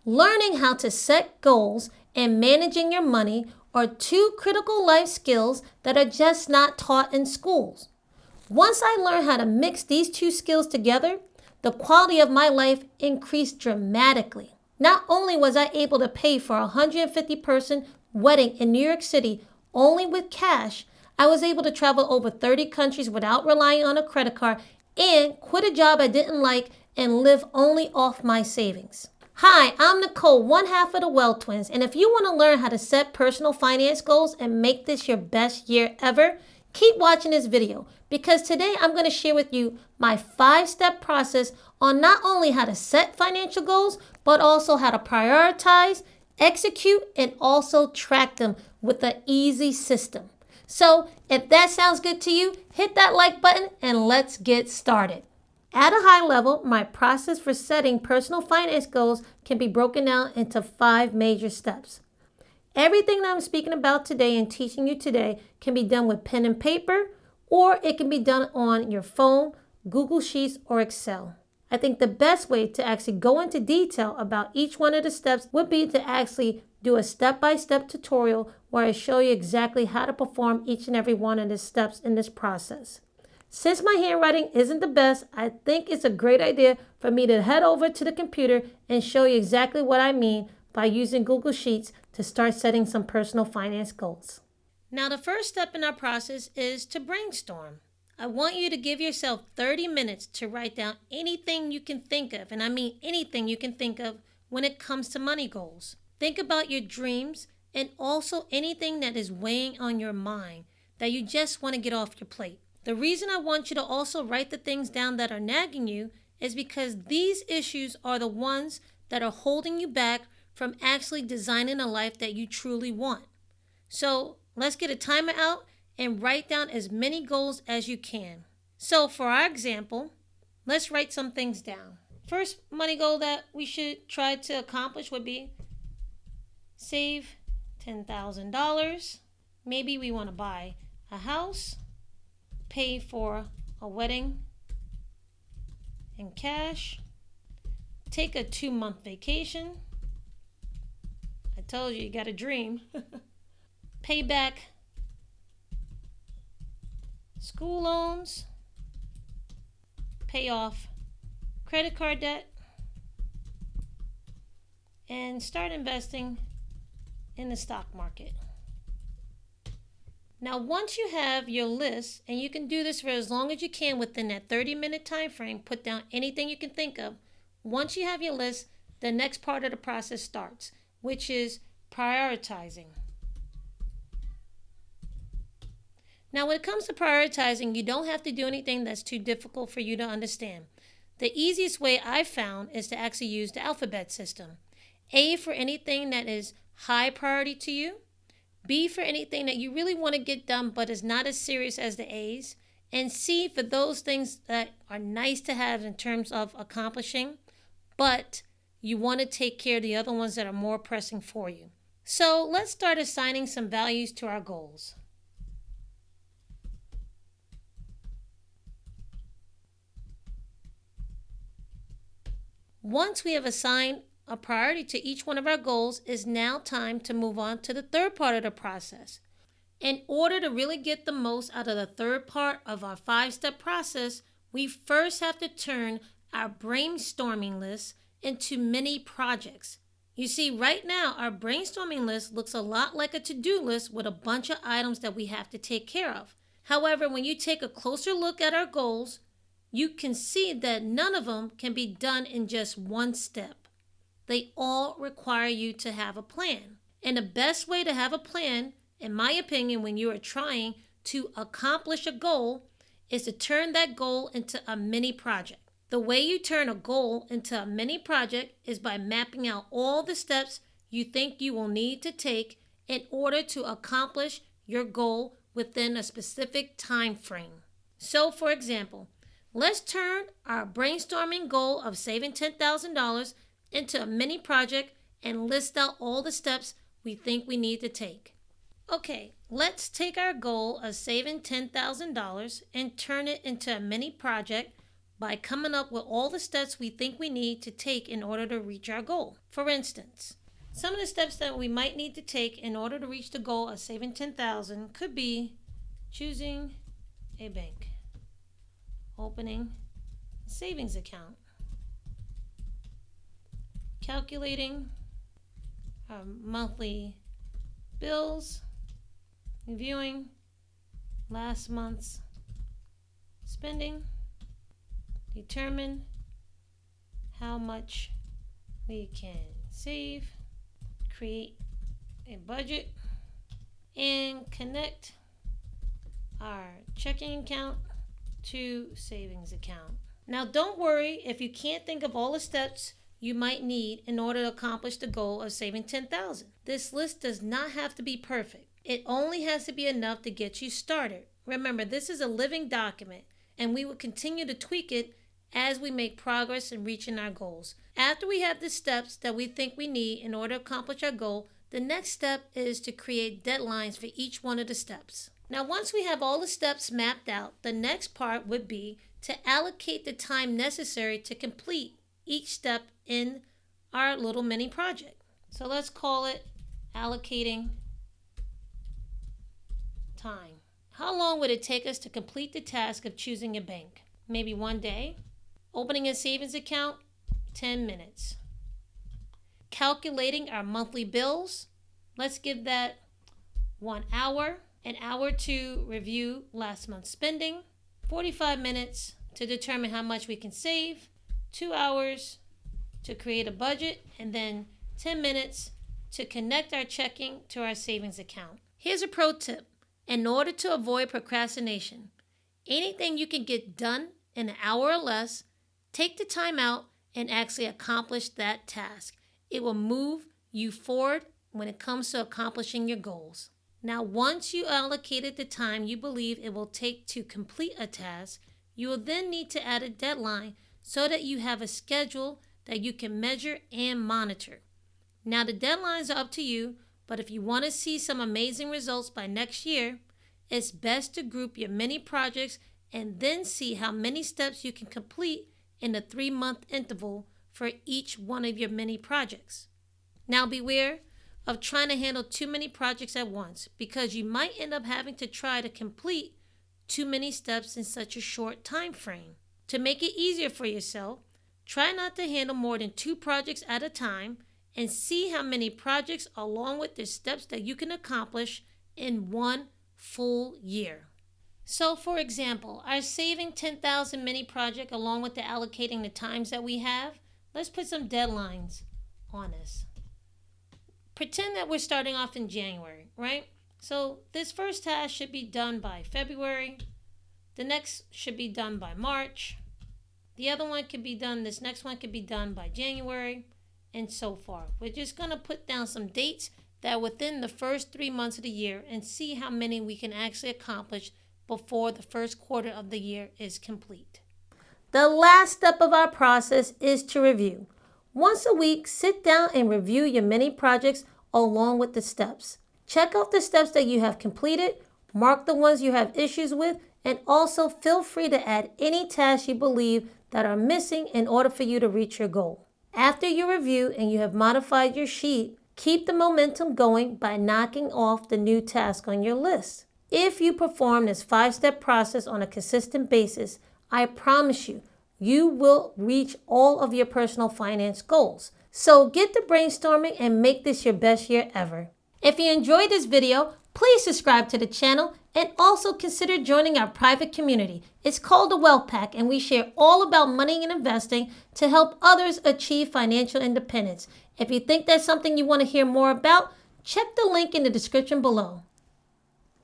Learning how to set goals and managing your money are two critical life skills that are just not taught in schools. Once I learned how to mix these two skills together, the quality of my life increased dramatically. Not only was I able to pay for a 150-person wedding in New York City only with cash, I was able to travel over 30 countries without relying on a credit card and quit a job I didn't like and live only off my savings. Hi, I'm Nicole, one half of the Wealth Twins, and if you want to learn how to set personal finance goals and make this your best year ever, keep watching this video because today I'm going to share with you my 5-step process on not only how to set financial goals, but also how to prioritize, execute, and also track them with an easy system. So if that sounds good to you, hit that like button and let's get started. At a high level, my process for setting personal finance goals can be broken down into 5 major steps. Everything that I'm speaking about today and teaching you today can be done with pen and paper, or it can be done on your phone, Google Sheets, or Excel. I think the best way to actually go into detail about each one of the steps would be to actually do a step-by-step tutorial where I show you exactly how to perform each and every one of the steps in this process. Since my handwriting isn't the best, I think it's a great idea for me to head over to the computer and show you exactly what I mean by using Google Sheets to start setting some personal finance goals. Now, the first step in our process is to brainstorm. I want you to give yourself 30 minutes to write down anything you can think of, and I mean anything you can think of when it comes to money goals. Think about your dreams and also anything that is weighing on your mind that you just want to get off your plate. The reason I want you to also write the things down that are nagging you is because these issues are the ones that are holding you back from actually designing a life that you truly want. So let's get a timer out and write down as many goals as you can. So for our example, let's write some things down. First money goal that we should try to accomplish would be save $10,000. Maybe we want to buy a house, pay for a wedding in cash, take a 2-month vacation. I told you, you got a dream. Pay back school loans, pay off credit card debt, and start investing in the stock market. Now, once you have your list, and you can do this for as long as you can within that 30-minute time frame, put down anything you can think of. Once you have your list, the next part of the process starts, which is prioritizing. Now, when it comes to prioritizing, you don't have to do anything that's too difficult for you to understand. The easiest way I've found is to actually use the alphabet system. A for anything that is high priority to you. B for anything that you really want to get done but is not as serious as the A's. And C for those things that are nice to have in terms of accomplishing, but you want to take care of the other ones that are more pressing for you. So let's start assigning some values to our goals. Once we have assigned a priority to each one of our goals, is now time to move on to the third part of the process. In order to really get the most out of the third part of our 5-step process, we first have to turn our brainstorming list into mini projects. You see, right now, our brainstorming list looks a lot like a to-do list with a bunch of items that we have to take care of. However, when you take a closer look at our goals, you can see that none of them can be done in just one step. They all require you to have a plan. And the best way to have a plan, in my opinion, when you are trying to accomplish a goal, is to turn that goal into a mini project. The way you turn a goal into a mini project is by mapping out all the steps you think you will need to take in order to accomplish your goal within a specific time frame. So, for example, let's turn our brainstorming goal of saving $10,000 into a mini project and list out all the steps we think we need to take. Okay, let's take our goal of saving $10,000 and turn it into a mini project by coming up with all the steps we think we need to take in order to reach our goal. For instance, some of the steps that we might need to take in order to reach the goal of saving $10,000 could be choosing a bank, opening a savings account, calculating our monthly bills, reviewing last month's spending, determine how much we can save, create a budget, and connect our checking account to savings account. Now, don't worry if you can't think of all the steps you might need in order to accomplish the goal of saving $10,000. This list does not have to be perfect. It only has to be enough to get you started. Remember, this is a living document, and we will continue to tweak it as we make progress in reaching our goals. After we have the steps that we think we need in order to accomplish our goal, the next step is to create deadlines for each one of the steps. Now, once we have all the steps mapped out, the next part would be to allocate the time necessary to complete each step in our little mini project. So let's call it allocating time. How long would it take us to complete the task of choosing a bank? Maybe 1 day. Opening a savings account, 10 minutes. Calculating our monthly bills, let's give that 1 hour. An hour to review last month's spending. 45 minutes to determine how much we can save. 2 hours to create a budget, and then 10 minutes to connect our checking to our savings account. Here's a pro tip. In order to avoid procrastination, anything you can get done in an hour or less, take the time out and actually accomplish that task. It will move you forward when it comes to accomplishing your goals. Now, once you allocated the time you believe it will take to complete a task, you will then need to add a deadline so that you have a schedule that you can measure and monitor. Now, the deadlines are up to you, but if you want to see some amazing results by next year, it's best to group your mini projects and then see how many steps you can complete in a 3-month interval for each one of your mini projects. Now, beware of trying to handle too many projects at once, because you might end up having to try to complete too many steps in such a short time frame. To make it easier for yourself, try not to handle more than 2 projects at a time and see how many projects along with the steps that you can accomplish in 1 full year. So, for example, our saving 10,000 mini project along with the allocating the times that we have, let's put some deadlines on this. Pretend that we're starting off in January, right? So this first task should be done by February. The next should be done by March. The other one could be done, this next one could be done by January, and so forth. We're just going to put down some dates that are within the first 3 months of the year and see how many we can actually accomplish before the first quarter of the year is complete. The last step of our process is to review. Once a week, sit down and review your mini projects along with the steps. Check out the steps that you have completed, mark the ones you have issues with, and also feel free to add any tasks you believe that are missing in order for you to reach your goal. After you review and you have modified your sheet, keep the momentum going by knocking off the new task on your list. If you perform this 5-step process on a consistent basis, I promise you will reach all of your personal finance goals. So get to brainstorming and make this your best year ever. If you enjoyed this video, please subscribe to the channel and also consider joining our private community. It's called the Wealth Pack, and we share all about money and investing to help others achieve financial independence. If you think that's something you want to hear more about, check the link in the description below.